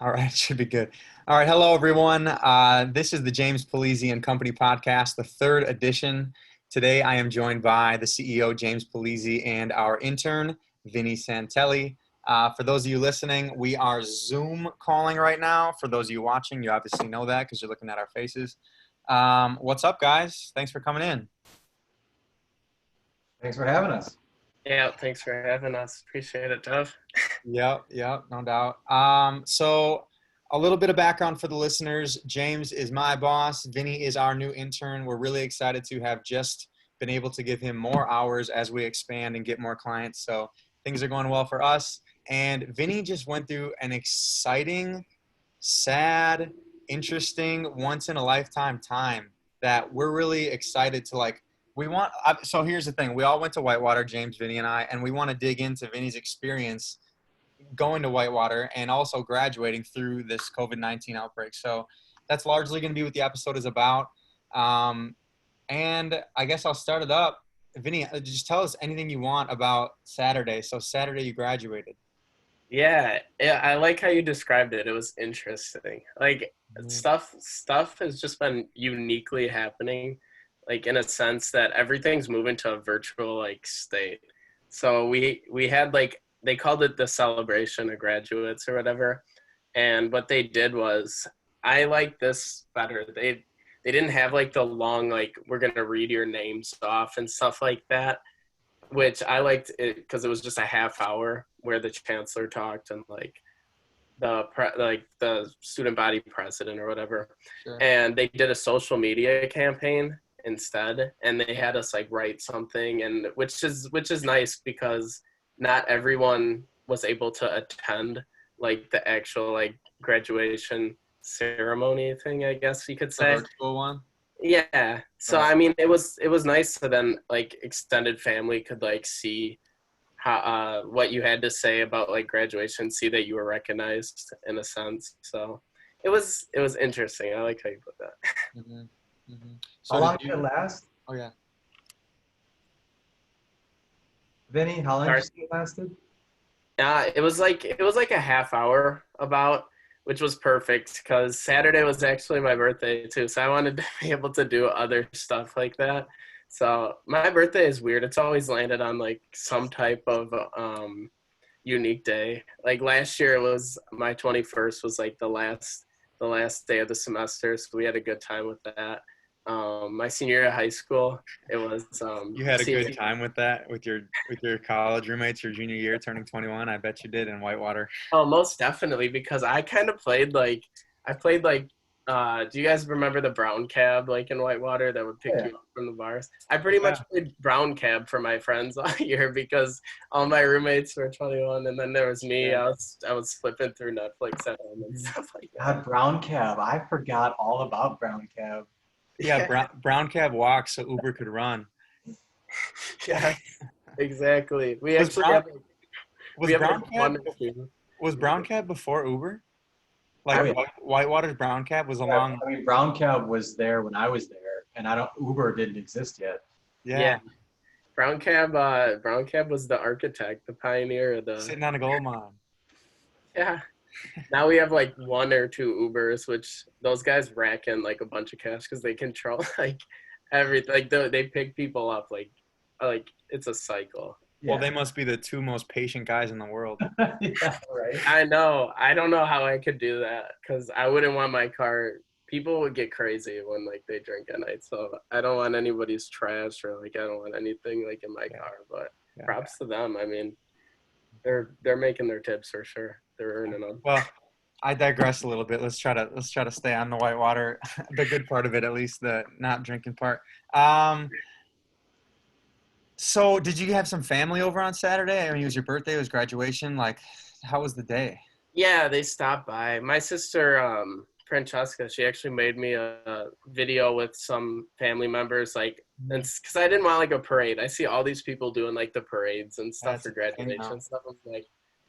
All right, should be good. All right, hello everyone. This is the James Pellizzi and Company podcast, the third edition. Today I am joined by the CEO, James Pellizzi, and our intern, Vinny Santelli. For those of you listening, we are Zoom calling right now. For those of you watching, you obviously know that because you're looking at our faces. What's up, guys? Thanks for coming in. Thanks for having us. Yeah, thanks for having us. Appreciate it, Dev. Yep, no doubt. So a little bit of background for the listeners. James is my boss. Vinny is our new intern. We're really excited to have just been able to give him more hours as we expand and get more clients. So things are going well for us. And Vinny just went through an exciting, sad, interesting, once in a lifetime time that we're really excited to so here's the thing. We all went to Whitewater, James, Vinny, and I, and we want to dig into Vinny's experience going to Whitewater and also graduating through this COVID-19 outbreak. So that's largely going to be what the episode is about. And I guess I'll start it up. Vinny, just tell us anything you want about Saturday. So Saturday you graduated. Yeah, I like how you described it. It was interesting. Like stuff has just been uniquely happening, like in a sense that everything's moving to a virtual like state. So we had like, they called it the celebration of graduates or whatever. And what they did was, I like this better. They didn't have like the long, like, we're going to read your names off and stuff like that, which I liked it because it was just a half hour where the chancellor talked and like the student body president or whatever. Sure. And they did a social media campaign instead, and they had us like write something, and which is nice because not everyone was able to attend like the actual like graduation ceremony thing, I guess you could say. The virtual one? Yeah. So I mean, it was nice to then like extended family could like see how what you had to say about like graduation, see that you were recognized in a sense. So it was interesting. I like how you put that. Mm-hmm. Mm-hmm. So how long did it last? Oh yeah. Vinny, how long did you say it lasted? It was like a half hour about, which was perfect because Saturday was actually my birthday too. So I wanted to be able to do other stuff like that. So my birthday is weird. It's always landed on like some type of unique day. Like last year it was my 21st was like the last day of the semester. So we had a good time with that. My senior year of high school, it was you had a good time with that with your college roommates your junior year turning 21. I bet you did in Whitewater. Oh, most definitely, because I kind of played like do you guys remember the brown cab like in Whitewater that would pick you up from the bars? I pretty much played brown cab for my friends all year because all my roommates were 21, and then there was me. I was flipping through Netflix at home and stuff like that. God, brown cab. I forgot all about brown cab. Yeah, brown cab walks so Uber could run. Yeah, exactly. We was actually was brown cab before Uber? Like Whitewater's brown cab was along. I mean, brown cab was there when I was there, and Uber didn't exist yet. Yeah. Brown cab was the architect, the pioneer of the sitting on a gold mine. Yeah. Now we have like one or two Ubers, which those guys rack in like a bunch of cash because they control like everything. Like they pick people up like it's a cycle. Yeah. Well, they must be the two most patient guys in the world. Yeah, right. I know. I don't know how I could do that because I wouldn't want my car. People would get crazy when like they drink at night, so I don't want anybody's trash or like I don't want anything like in my car. But props to them. I mean, they're making their tips for sure. They're earning them. Well, I digress a little bit. Let's try to stay on the Whitewater, the good part of it, at least the not drinking part. So did you have some family over on Saturday? I mean, it was your birthday, it was graduation. Like, how was the day? Yeah, they stopped by. My sister, Francesca, she actually made me a video with some family members, like, and because I didn't want like a parade. I see all these people doing like the parades and stuff for graduation and stuff.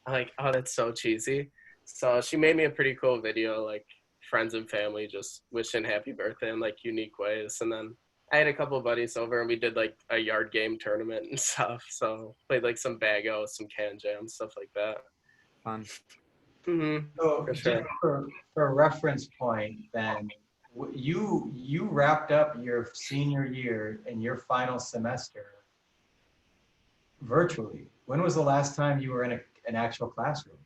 I'm like, oh, that's so cheesy. So she made me a pretty cool video, like friends and family just wishing happy birthday in like unique ways. And then I had a couple of buddies over and we did like a yard game tournament and stuff. So played like some bago, some can jam, stuff like that. Fun. Mm-hmm. So For just sure. for a reference point, then you wrapped up your senior year and your final semester virtually. When was the last time you were in an actual classroom?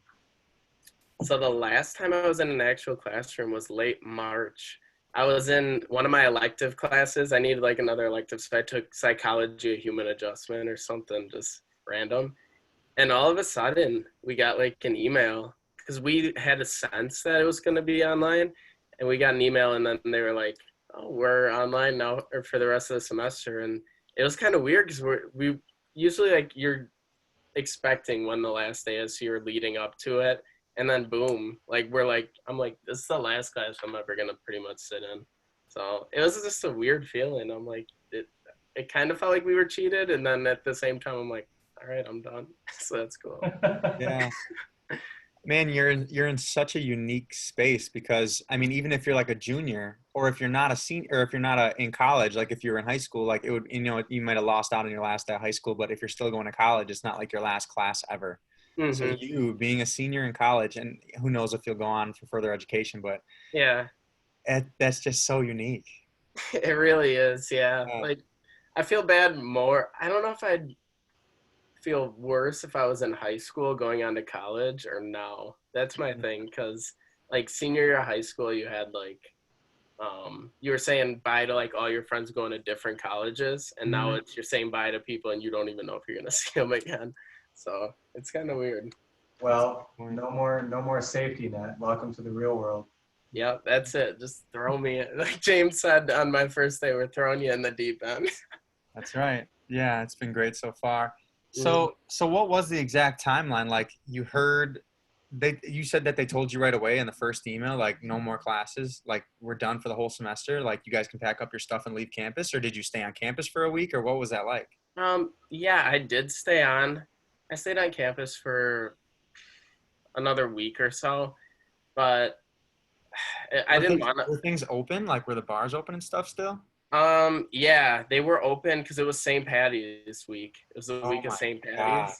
So the last time I was in an actual classroom was late March. I was in one of my elective classes. I needed like another elective, so I took psychology, of human adjustment or something just random. And all of a sudden, we got like an email because we had a sense that it was going to be online. And we got an email, and then they were like, "Oh, we're online now or for the rest of the semester." And it was kind of weird because we usually like you're expecting when the last day is, so you're leading up to it, and then boom, like I'm like, this is the last class I'm ever gonna pretty much sit in. So it was just a weird feeling. I'm like, it kind of felt like we were cheated, and then at the same time, I'm like, all right, I'm done. So that's cool. Yeah. Man, you're in such a unique space because I mean, even if you're like a junior or if you're not a senior or if you're not in college, like if you were in high school, like it would, you might have lost out on your last day of high school, but if you're still going to college, it's not like your last class ever. So Hmm. you being a senior in college, and who knows if you'll go on for further education, but Yeah, that's just so unique. it really is. Yeah, Yeah. like I feel bad more. I don't know if I'd feel worse if I was in high school going on to college or now. That's my thing because like senior year of high school, you had like you were saying bye to like all your friends going to different colleges, and now Mhm. it's you're saying bye to people and you don't even know if you're gonna see them again. So it's kind of weird. That's a Well, good point. no more safety net. Welcome to the real world. Yeah, that's it. Just throw me in. Like James said on my first day, we're throwing you in the deep end. That's right. Yeah, it's been great so far. Mhm. So what was the exact timeline? Like you said that they told you right away in the first email, like no more classes, like we're done for the whole semester, like you guys can pack up your stuff and leave campus, or did you stay on campus for a week, or what was that like? Yeah, I did stay on. I stayed on campus for another week or so, but I didn't want to. Were things open? Like were the bars open and stuff still? Yeah, they were open because it was St. Patty's week. It was the Oh week of my St. Patty's. gosh.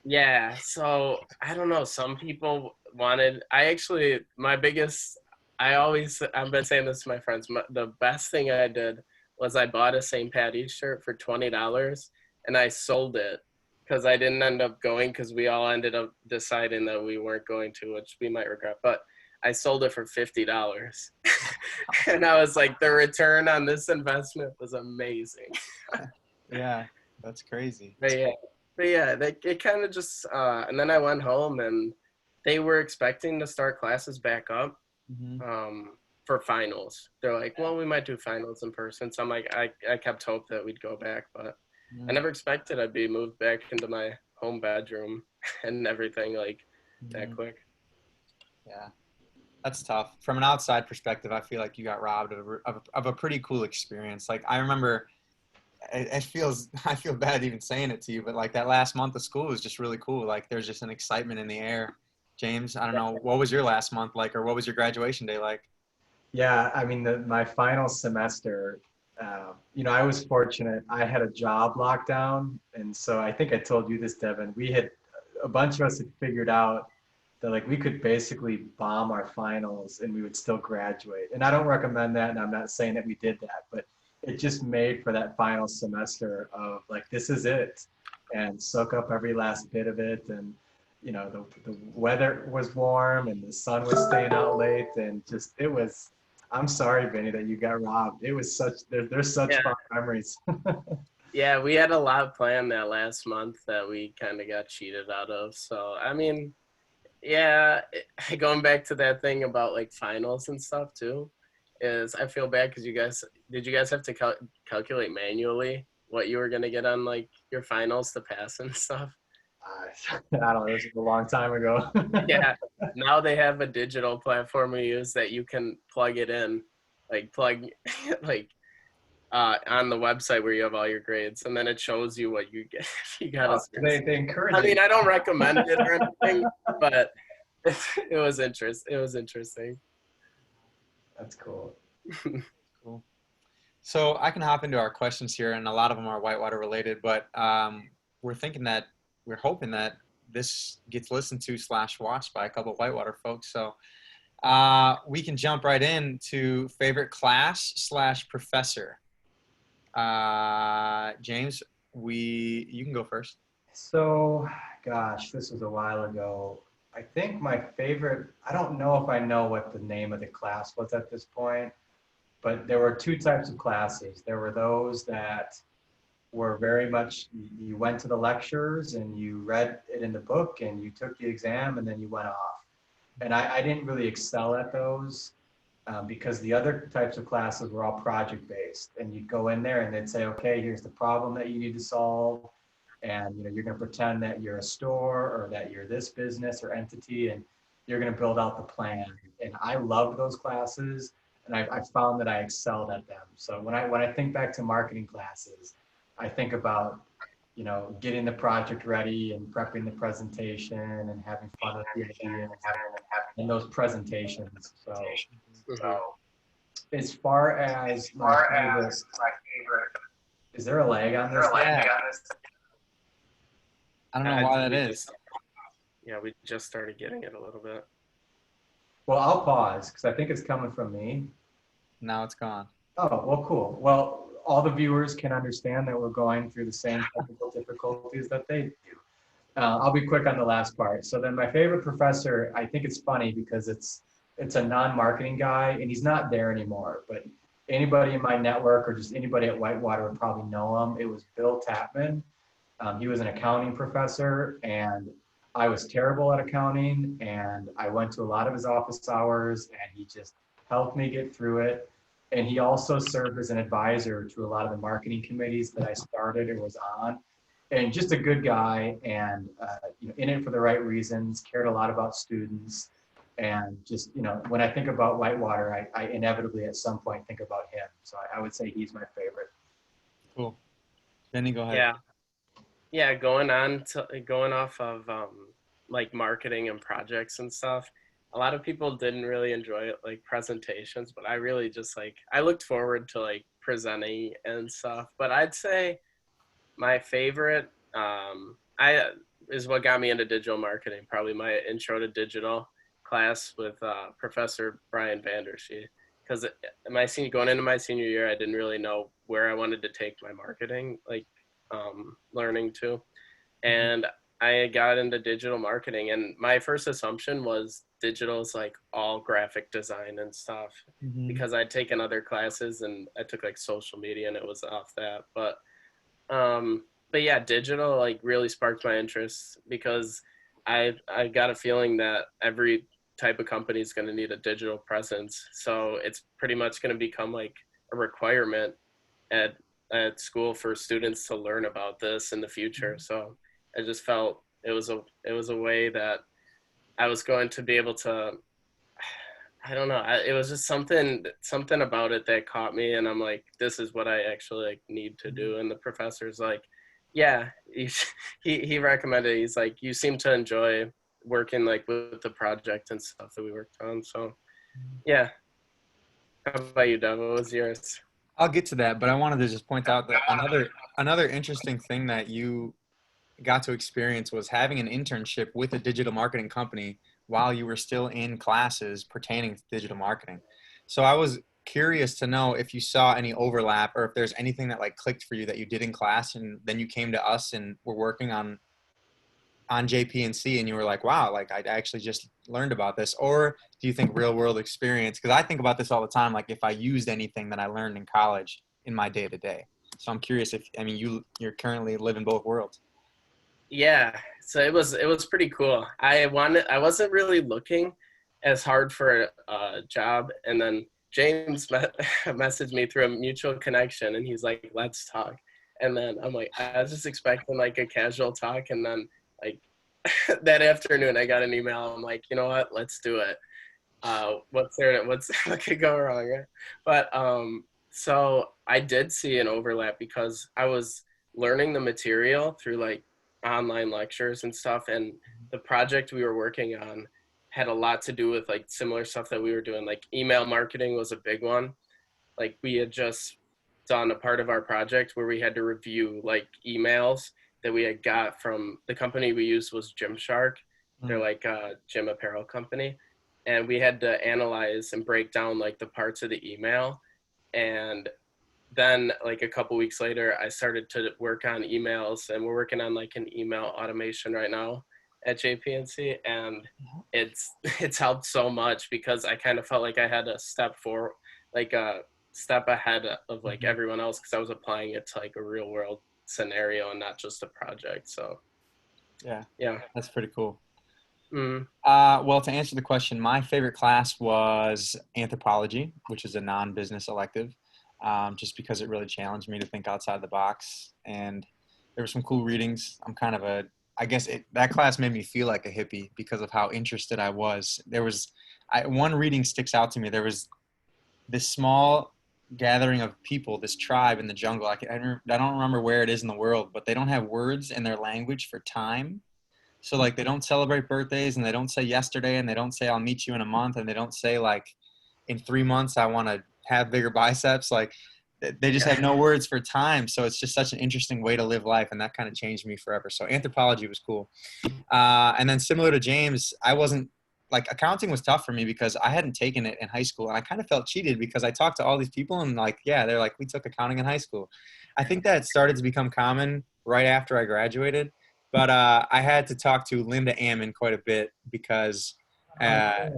Yeah, so I don't know. Some people wanted. I actually, my biggest. I've been saying this to my friends. The best thing I did was I bought a St. Patty's shirt for $20, and I sold it because I didn't end up going because we all ended up deciding that we weren't going to, which we might regret. But I sold it for $50, and I was like, the return on this investment was amazing. Yeah, that's crazy. But yeah, it kind of just and then I went home and they were expecting to start classes back up Hmm. for finals. They're like, well, we might do finals in person. So I'm like, I kept hope that we'd go back, but I never expected I'd be moved back into my home bedroom and everything like that Hmm. quick. Yeah. That's tough. From an outside perspective, I feel like you got robbed of a pretty cool experience. Like I remember, it feels I feel bad even saying it to you, but like that last month of school was just really cool. Like there's just an excitement in the air. James, I don't know, what was your last month like, or what was your graduation day like? Yeah, I mean, my final semester, I was fortunate. I had a job lockdown, and so I think I told you this, Devin. We had a bunch of us had figured out that like we could basically bomb our finals and we would still graduate. And I don't recommend that, and I'm not saying that we did that, but it just made for that final semester of like this is it, and soak up every last bit of it. And the weather was warm and the sun was staying out late, and just it was. I'm sorry, Vinny, that you got robbed. It was there's such Yeah. fond memories. Yeah, we had a lot planned that last month that we kind of got cheated out of. So, I mean, yeah, going back to that thing about like finals and stuff too, is I feel bad because did you guys have to calculate manually what you were gonna get on like your finals to pass and stuff? I don't know. This was a long time ago. Yeah, now they have a digital platform we use that you can plug it in, like plug like on the website where you have all your grades, and then it shows you what you get if you got a Oh, certain. they encourage I it. mean, I don't recommend it or anything, but it was It was interesting. That's cool. Cool. So I can hop into our questions here, and a lot of them are Whitewater related, but we're thinking that we're hoping that this gets listened to / watched by a couple of Whitewater folks. So we can jump right into favorite class / professor. James, you can go first. So, gosh, this was a while ago. I think my favorite, I don't know if I know what the name of the class was at this point, but there were two types of classes. There were those that were very much, you went to the lectures and you read it in the book and you took the exam and then you went off. And I didn't really excel at those because the other types of classes were all project based, and you'd go in there and they'd say, okay, here's the problem that you need to solve. And you're going to pretend that you're a store or that you're this business or entity, and you're going to build out the plan. And I loved those classes, and I found that I excelled at them. So when I think back to marketing classes, I think about getting the project ready and prepping the presentation and having fun with the idea and those presentations. So as far as my favorite, is there a lag on this? I don't know why that is. We just started getting it a little bit. Well, I'll pause because I think it's coming from me. Now it's gone. Oh, well, cool. Well, all the viewers can understand that we're going through the same technical difficulties that they do. I'll be quick on the last part. So then my favorite professor, I think it's funny because it's a non-marketing guy and he's not there anymore, but anybody in my network or just anybody at Whitewater would probably know him. It was Bill Tapman. He was an accounting professor, and I was terrible at accounting, and I went to a lot of his office hours, and he just helped me get through it. And he also served as an advisor to a lot of the marketing committees that I started or was on. And just a good guy, and in it for the right reasons, cared a lot about students. And just, when I think about Whitewater, I inevitably at some point think about him. So I would say he's my favorite. Cool. Vinny, go ahead. Yeah, going off of like marketing and projects and stuff, a lot of people didn't really enjoy it, like presentations, but I really just I looked forward to like presenting and stuff. But I'd say my favorite is what got me into digital marketing, probably my intro to digital class with Professor Brian Vandershe, because going into my senior year, I didn't really know where I wanted to take my marketing learning to, and I got into digital marketing, and my first assumption was digital is like all graphic design and stuff, because I'd taken other classes and I took like social media and it was off that, but yeah, digital like really sparked my interest because I got a feeling that every type of company is going to need a digital presence, so it's pretty much going to become like a requirement at school for students to learn about this in the future. So I just felt it was a way that I was going to be able to, I don't know, it was just something about it that caught me, and I'm like, this is what I actually like need to do. And the professor's like, yeah, he recommended it. He's like, you seem to enjoy working like with the project and stuff that we worked on. So yeah. How about you, Dev? What was yours? I'll get to that, but I wanted to just point out that another interesting thing that you got to experience was having an internship with a digital marketing company while you were still in classes pertaining to digital marketing. So I was curious to know if you saw any overlap or if there's anything that like clicked for you that you did in class and then you came to us and were working on JP&C and you were like, wow, like I actually just learned about this. Or do you think real world experience? Because I think about this all the time, like if I used anything that I learned in college in my day to day. So I'm curious you're currently living both worlds. Yeah, so it was pretty cool. I wasn't really looking as hard for a job, and then James messaged me through a mutual connection, and he's like, let's talk. And then I'm like, I was just expecting like a casual talk, and then like that afternoon I got an email. I'm like, you know what, let's do it. What could go wrong, right? But so I did see an overlap because I was learning the material through like online lectures and stuff, and the project we were working on had a lot to do with like similar stuff that we were doing. Like email marketing was a big one. Like we had just done a part of our project where we had to review like emails that we had got from the company we used was Gymshark. They're like a gym apparel company. And we had to analyze and break down like the parts of the email. And then like a couple weeks later, I started to work on emails, and we're working on like an email automation right now at JP&C. And it's helped so much because I kind of felt like I had a step forward, like a step ahead of like everyone else, because I was applying it to like a real world scenario and not just a project. So yeah, that's pretty cool. mm. Well, to answer the question, my favorite class was anthropology, which is a non-business elective, just because it really challenged me to think outside the box. And there were some cool readings. I'm kind of that class made me feel like a hippie because of how interested I was. One reading sticks out to me. There was this small gathering of people, this tribe in the jungle. I don't remember where it is in the world, but they don't have words in their language for time. So like they don't celebrate birthdays, and they don't say yesterday, and they don't say I'll meet you in a month, and they don't say like in 3 months I want to have bigger biceps. Like they just have no words for time. So it's just such an interesting way to live life, and that kind of changed me forever. So anthropology was cool. And then similar to James, I wasn't like, accounting was tough for me because I hadn't taken it in high school, and I kind of felt cheated because I talked to all these people and like, yeah, they're like, we took accounting in high school. I think that started to become common right after I graduated. But I had to talk to Linda Ammon quite a bit because, yeah,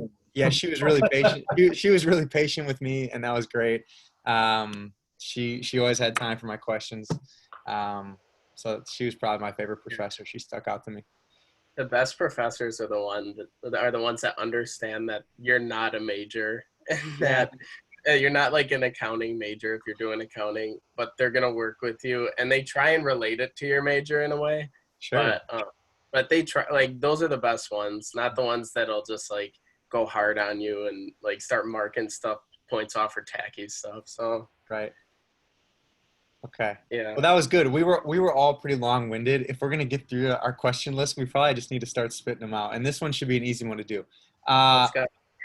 she was really patient. She was really patient with me, and that was great. She always had time for my questions. So she was probably my favorite professor. She stuck out to me. The best professors are the ones that understand that you're not a major and that you're not like an accounting major if you're doing accounting, but they're gonna work with you, and they try and relate it to your major in a way. Sure. But they try, like, those are the best ones, not the ones that'll just like go hard on you and like start marking points off for tacky stuff. So right. Okay. Yeah. Well, that was good. We were all pretty long-winded. If we're gonna get through our question list, we probably just need to start spitting them out. And this one should be an easy one to do.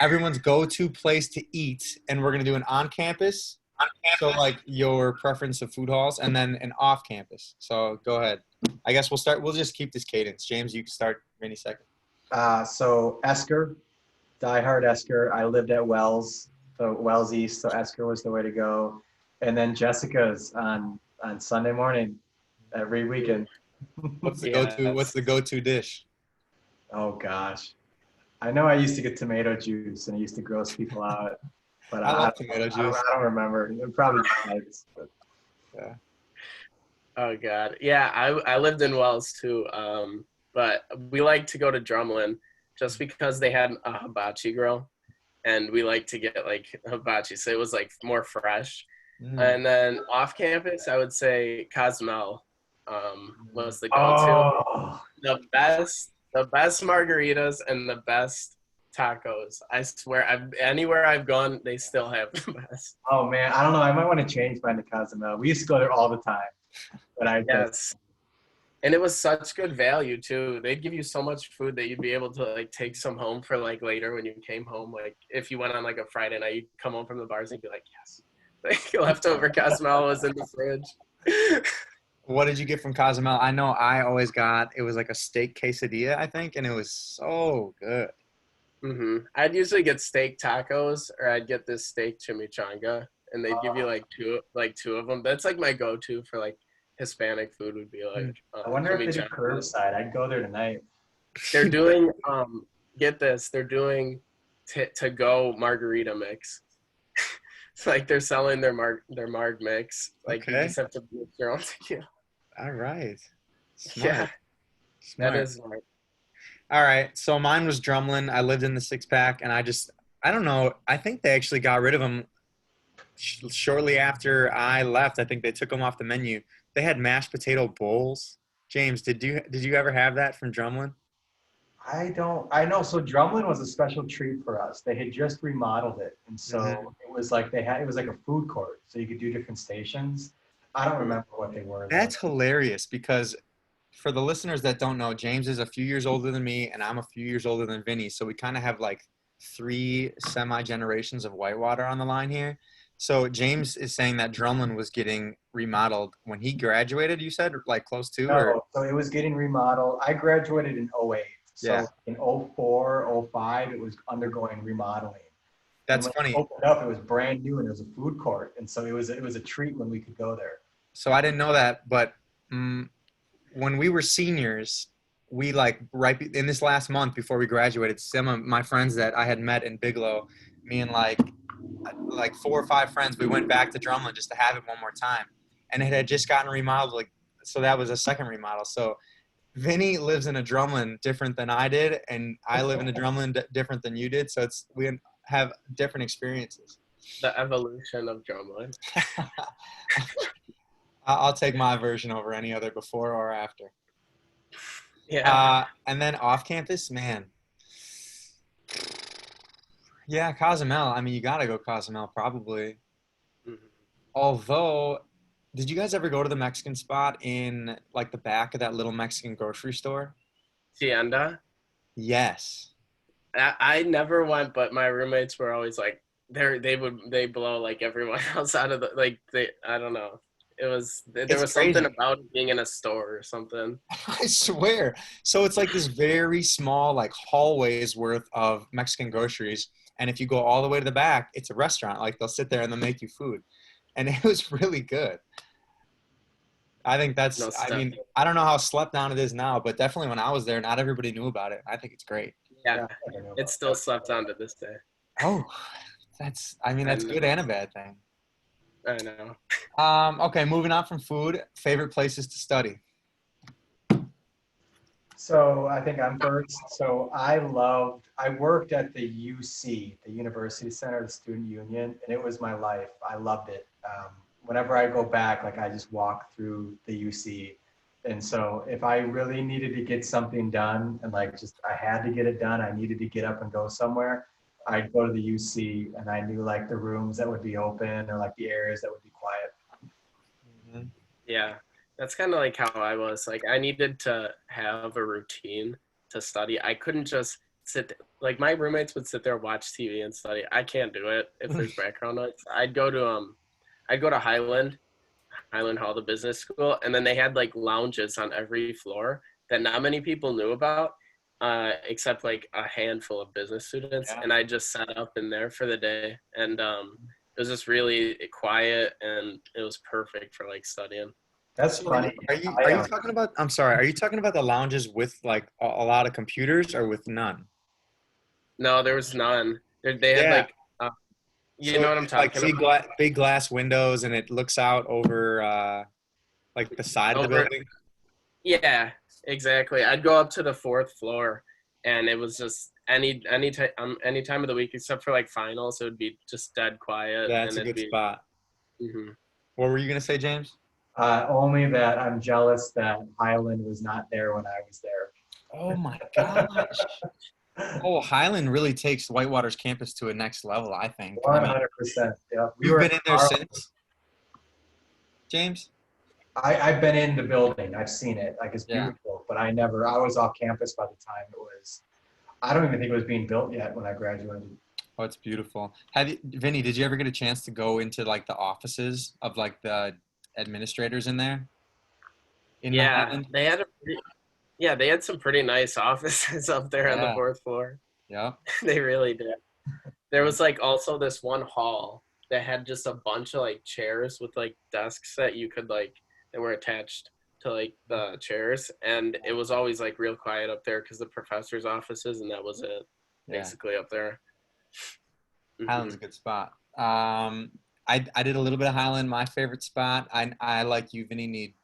Everyone's go-to place to eat, and we're gonna do an on-campus. So like your preference of food halls, and then an off-campus. So go ahead. I guess we'll just keep this cadence. James, you can start any second. So Esker, diehard Esker. I lived at Wells, so Wells East, so Esker was the way to go. And then Jessica's on Sunday morning every weekend. What's the go-to dish? Oh gosh. I know I used to get tomato juice, and I used to gross people out. But I love tomato juice. I don't remember. It probably bites, but yeah. Oh God, yeah. I lived in Wells too, but we like to go to Drumlin just because they had a hibachi grill, and we like to get like hibachi, so it was like more fresh. And then off campus, I would say Cozumel was the go-to. Oh. The best margaritas and the best tacos. I swear, anywhere I've gone, they still have the best. Oh man, I don't know. I might want to change mine to Cozumel. We used to go there all the time. But yes. And it was such good value too. They'd give you so much food that you'd be able to like take some home for like later when you came home. Like if you went on like a Friday night, you'd come home from the bars and you'd be like, yes. Like leftover Cozumel was in the fridge. What did you get from Cozumel? I know I always got, it was like a steak quesadilla, I think, and it was so good. I'd usually get steak tacos, or I'd get this steak chimichanga, and they'd give you like two of them. That's like my go-to for like Hispanic food would be like. I wonder if they do curbside. I'd go there tonight. They're doing get this, they're doing to-go margarita mix. It's like they're selling their marg mix. Like you just have to make your own tequila. All right. Smart. Yeah. Smart. That is smart. All right. So mine was Drumlin. I lived in the six-pack, and I don't know. I think they actually got rid of them shortly after I left. I think they took them off the menu. They had mashed potato bowls. James, did you ever have that from Drumlin? I know. So Drumlin was a special treat for us. They had just remodeled it. And so it was like it was like a food court. So you could do different stations. I don't remember what they were. That's hilarious because for the listeners that don't know, James is a few years older than me, and I'm a few years older than Vinny. So we kind of have like 3 semi-generations of Whitewater on the line here. So James is saying that Drumlin was getting remodeled when he graduated, you said, like close to, or? No, so it was getting remodeled. I graduated in '08. Yeah, So in '04, '05, it was undergoing remodeling. And that's when it funny. opened up, it was brand new and it was a food court. And so it was a treat when we could go there. So I didn't know that, but when we were seniors, we like in this last month before we graduated, some of my friends that I had met in Bigelow, me and like 4 or 5 friends, we went back to Drumlin just to have it one more time, and it had just gotten remodeled. Like, so that was a second remodel. So Vinny lives in a Drumlin different than I did, and I live in a Drumlin different than you did. So we have different experiences. The evolution of drumline. I'll take my version over any other before or after. Yeah. And then off campus, man. Yeah, Cozumel. I mean, you got to go Cozumel probably. Mhm. Although, did you guys ever go to the Mexican spot in like the back of that little Mexican grocery store? Tienda. Yes. I never went, but my roommates were always like, they blow like everyone else out of the like they I don't know. There It's was something crazy. about it being in a store or something. I swear. So it's like this very small, like hallways worth of Mexican groceries. And if you go all the way to the back, it's a restaurant. Like they'll sit there and they'll make you food. And it was really good. I think No I stuff. mean, I don't know how slept down it is now, but definitely when I was there, not everybody knew about it. I think it's great. Yeah, Yeah, I don't know it's about still slept on to this day. Oh, I mean, I that's know. good and a bad thing. I know. Okay, moving on from food, favorite places to study. So I think I'm first. So I worked at the UC, the University Center, the Student Union, and it was my life. I loved it. Whenever I go back, like I just walk through the UC. And so if I really needed to get something done and like just I had to get it done, I needed to get up and go somewhere, I'd go to the UC and I knew like the rooms that would be open or like the areas that would be quiet. Mhm. Yeah, that's kind of like how I was. Like, I needed to have a routine to study. I couldn't just like my roommates would sit there, watch TV and study. I can't do it if there's background noise. I'd go to Highland Hall, the business school, and then they had like lounges on every floor that not many people knew about, except like a handful of business students. Yeah. And I just sat up in there for the day, and it was just really quiet, and it was perfect for like studying. That's So funny. are you talking about, I'm sorry, are you talking about the lounges with like a lot of computers or with none? No, there was none. They had Yeah. like, you So know what I'm it's like talking about? big glass windows and it looks out over like the side of the Over, building. yeah, exactly. I'd go up to the fourth floor, and it was just any time of the week except for like finals, it would be just dead quiet, Yeah, it's and a it'd good be. spot. hmm What were you gonna say, James? Only that I'm jealous that Highland was not there when I was Oh my there. gosh. Oh, Highland really takes Whitewater's campus to a next level, I think. I mean, 100%. Yeah, we you've were been at in there Arlington. since, James? I've been in the building. I've seen it. Like it's Yeah. beautiful, but I was off campus by the time it was, I don't even think it was being built yet when I graduated. Oh, it's beautiful. Vinny, did you ever get a chance to go into like the offices of like the administrators in there in the Yeah, Highland? they had some pretty nice offices up there on the Yeah. fourth floor. Yeah. They really did. There was like also this one hall that had just a bunch of like chairs with like desks that you could like that were attached to like the chairs, and it was always like real quiet up there because the professors' offices, and that was it Yeah. basically up there. Highland's a good spot. I did a little bit of Highland. My favorite spot. I like you, Vinny, need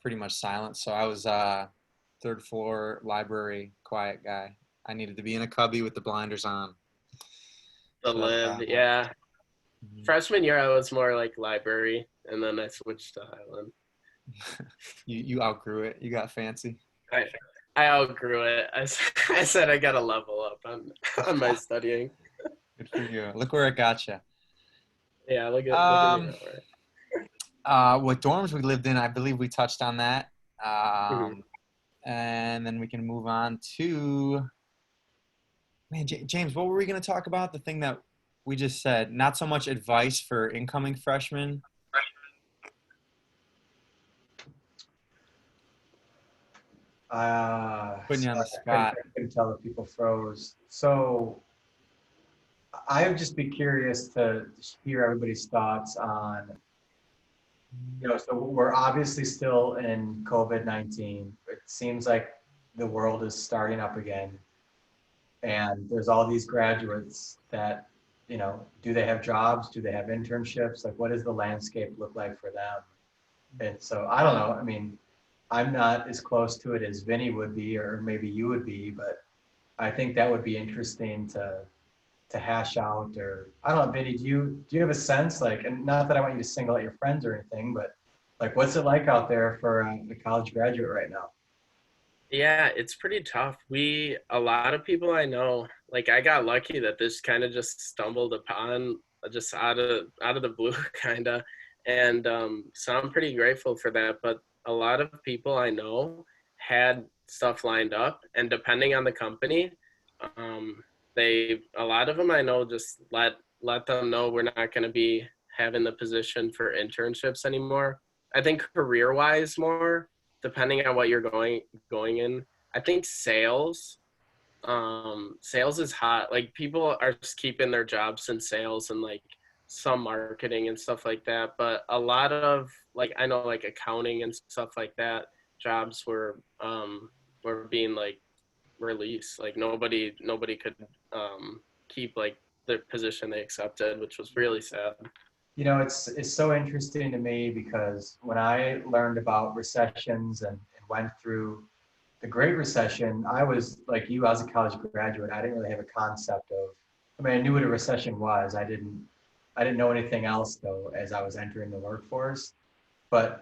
pretty much silence. So I was third floor library quiet guy. I needed to be in a cubby with the blinders on. The So that's what live, I had. yeah. Mhm. Freshman year, I was more like library, and then I switched to Highland. You outgrew it. You got fancy. I outgrew it. I said I gotta level up on my studying. Good for you. Look where it got you. Yeah, look at me Um, now. what dorms we lived in, I believe we touched on that. Mhm. And then we can move on to, man, James, what were we going to talk about? The thing that we just said, not so much advice for incoming freshmen. Putting you on the spot. I couldn't tell if people froze. So I would just be curious to hear everybody's thoughts on, so we're obviously still in COVID-19. It seems like the world is starting up again. And there's all these graduates that, do they have jobs? Do they have internships? Like, what does the landscape look like for them? And so I don't know. I mean, I'm not as close to it as Vinny would be, or maybe you would be, but I think that would be interesting to hash out. Or I don't know, Vinny, do you have a sense, like, and not that I want you to single out your friends or anything, but like, what's it like out there for a college graduate right now? Yeah, it's pretty tough. A lot of people I know, like I got lucky that this kind of just stumbled upon just out of the blue kind of. And so I'm pretty grateful for that. But a lot of people I know had stuff lined up, and depending on the company, a lot of them I know just let them know we're not going to be having the position for internships anymore. I think career-wise more, depending on what you're going in. I think sales is hot. Like people are just keeping their jobs in sales and like some marketing and stuff like that. But a lot of like, I know like accounting and stuff like that, jobs were being like released. Like nobody could keep like the position they accepted, which was really sad. It's so interesting to me because when I learned about recessions and went through the Great Recession, I was like you, I was a college graduate. I didn't really have a concept of, I mean, I knew what a recession was. I didn't know anything else though, as I was entering the workforce. But,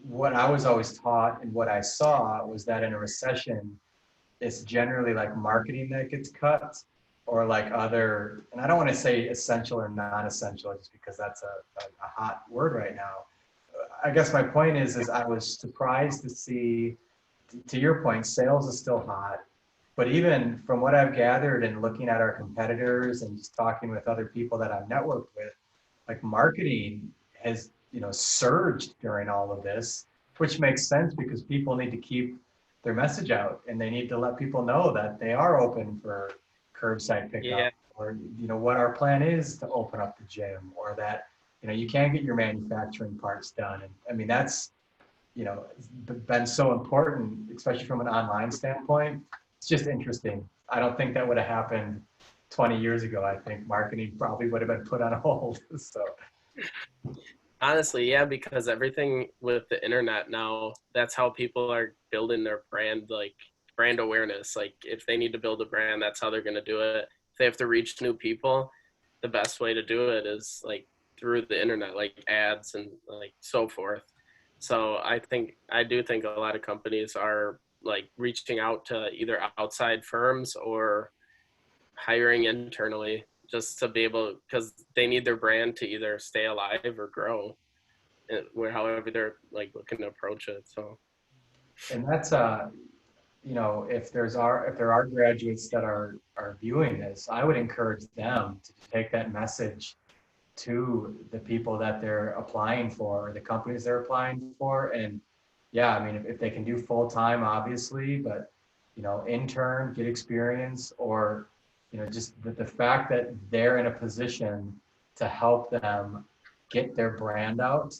what I was always taught and what I saw was that in a recession, it's generally like marketing that gets cut, or like other, and I don't want to say essential or non-essential just because that's a hot word right now. I guess my point is I was surprised to see, to your point, sales is still hot, but even from what I've gathered and looking at our competitors and just talking with other people that I've networked with, like marketing has, surged during all of this, which makes sense because people need to keep their message out and they need to let people know that they are open for curbside pickup, Yeah. or what our plan is to open up the gym, or that you can get your manufacturing parts done. And I mean that's been so important, especially from an online standpoint. It's just interesting. I don't think that would have happened 20 years ago. I think marketing probably would have been put on hold. So Honestly, yeah, because everything with the internet now, that's how people are building their brand, like brand awareness. Like if they need to build a brand, that's how they're going to do it. If they have to reach new people, the best way to do it is like through the internet, like ads and like so forth. So I do think a lot of companies are like reaching out to either outside firms or hiring internally just to be able, because they need their brand to either stay alive or grow, where however they're like looking to approach it. So, and that's if there are graduates that are viewing this, I would encourage them to take that message to the people that they're applying for, or the companies they're applying for. And yeah, I mean, if they can do full time, obviously, but intern, get experience, or just the fact that they're in a position to help them get their brand out.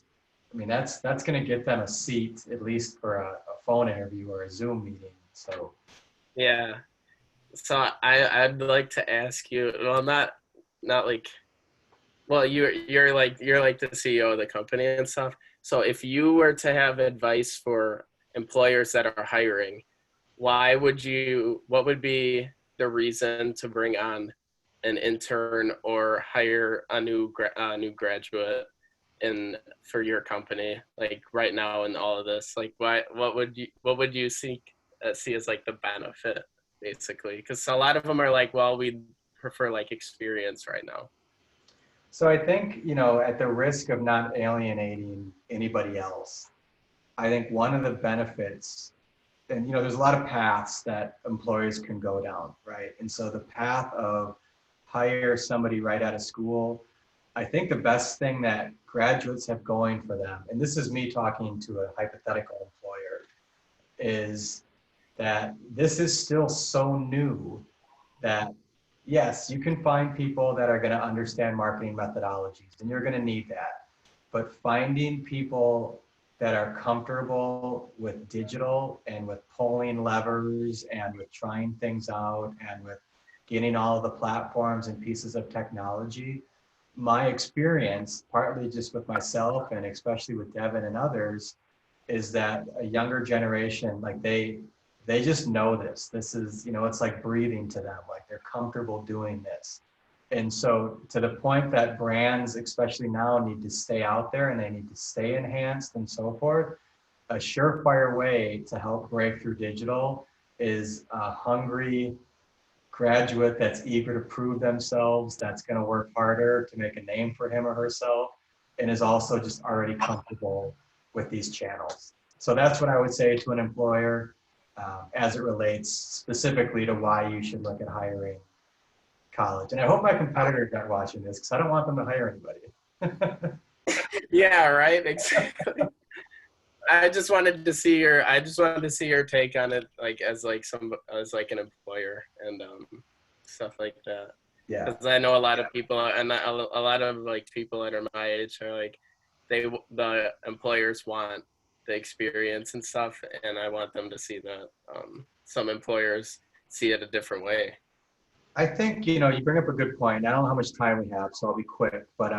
I mean, that's going to get them a seat, at least for a phone interview or a Zoom meeting. So yeah. So I'd like to ask you, well, not like, well, you're like the CEO of the company and stuff. So if you were to have advice for employers that are hiring, what would be the reason to bring on an intern or hire a new graduate for your company, like right now in all of this? Like what would you see as like the benefit, basically? Because a lot of them are like, well, we prefer like experience right now. So I think, at the risk of not alienating anybody else, I think one of the benefits, and there's a lot of paths that employers can go down, right? And so the path of hire somebody right out of school, I think the best thing that graduates have going for them, and this is me talking to a hypothetical employer, is that this is still so new that yes, you can find people that are going to understand marketing methodologies, and you're going to need that. But finding people that are comfortable with digital and with pulling levers and with trying things out and with getting all of the platforms and pieces of technology, my experience, partly just with myself and especially with Devin and others, is that a younger generation, like they just know this. This is, it's like breathing to them, like they're comfortable doing this. And so to the point that brands, especially now, need to stay out there and they need to stay enhanced and so forth, a surefire way to help break through digital is a hungry graduate that's eager to prove themselves, that's going to work harder to make a name for him or herself, and is also just already comfortable with these channels. So that's what I would say to an employer as it relates specifically to why you should look at hiring college. And I hope my competitors aren't watching this because I don't want them to hire anybody. Yeah, right. Exactly. I just wanted to see your take on it, like as like an employer and stuff like that. Yeah. Because I know a lot of people, and a lot of like people that are my age are like, the employers want the experience and stuff, and I want them to see that some employers see it a different way. I think, you bring up a good point. I don't know how much time we have, so I'll be quick, but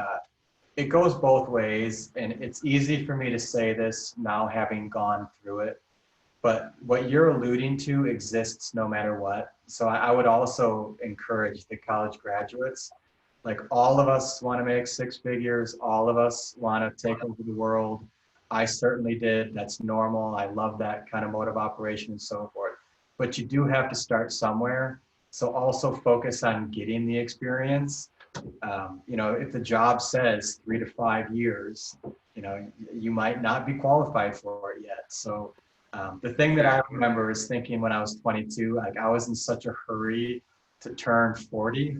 it goes both ways, and it's easy for me to say this now having gone through it, but what you're alluding to exists no matter what. So I would also encourage the college graduates, like all of us want to make six figures, all of us want to take over the world. I certainly did. That's normal. I love that kind of mode of operation and so forth. But you do have to start somewhere. So also focus on getting the experience. If the job says 3 to 5 years, you might not be qualified for it yet. So the thing that I remember is thinking when I was 22, like I was in such a hurry to turn 40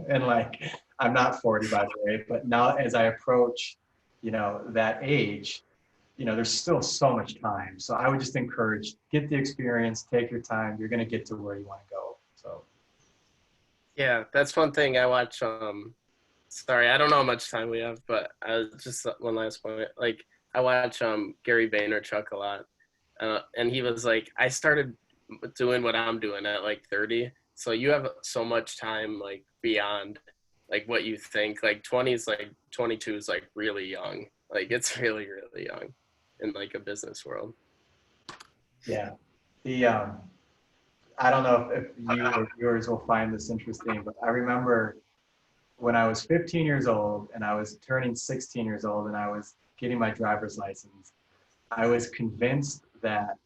and like, I'm not 40 by the way, but now as I approach, that age, there's still so much time. So I would just encourage, get the experience, take your time. You're going to get to where you want to go. So. Yeah, that's one thing I watch. Sorry, I don't know how much time we have, but just one last point. Like I watch Gary Vaynerchuk a lot, and he was like, I started doing what I'm doing at like 30. So you have so much time like beyond like what you think. Like 22 is like really young. Like it's really, really young in like a business world. Yeah. I don't know if you or viewers will find this interesting, but I remember when I was 15 years old and I was turning 16 years old and I was getting my driver's license, I was convinced that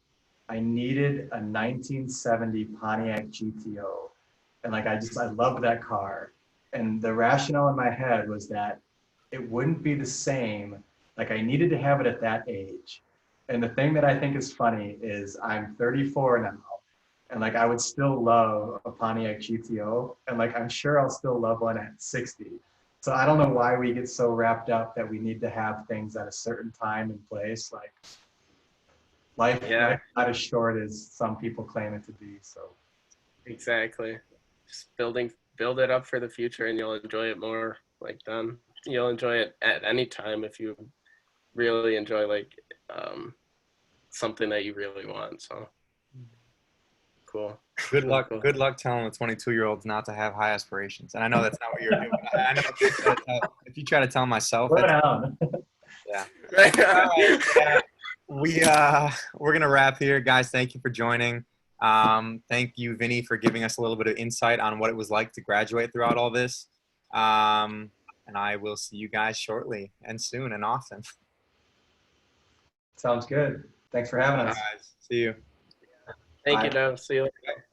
I needed a 1970 Pontiac GTO. And like, I loved that car. And the rationale in my head was that it wouldn't be the same. Like I needed to have it at that age. And the thing that I think is funny is I'm 34 now. And like, I would still love a Pontiac GTO. And like, I'm sure I'll still love one at 60. So I don't know why we get so wrapped up that we need to have things at a certain time and place. Like life not as short as some people claim it to be. So exactly. Just build it up for the future and you'll enjoy it more. Like then you'll enjoy it at any time if you really enjoy like something that you really want. So cool. Good luck. Cool. Good luck telling the 22-year-olds not to have high aspirations. And I know that's not what you're doing. I know if you try to tell myself, yeah. All right. We're gonna wrap here, guys. Thank you for joining. Thank you, Vinny, for giving us a little bit of insight on what it was like to graduate throughout all this. And I will see you guys shortly and soon and often. Sounds good. Thanks for having us. Guys, see you. Thank you, Dev. See you later.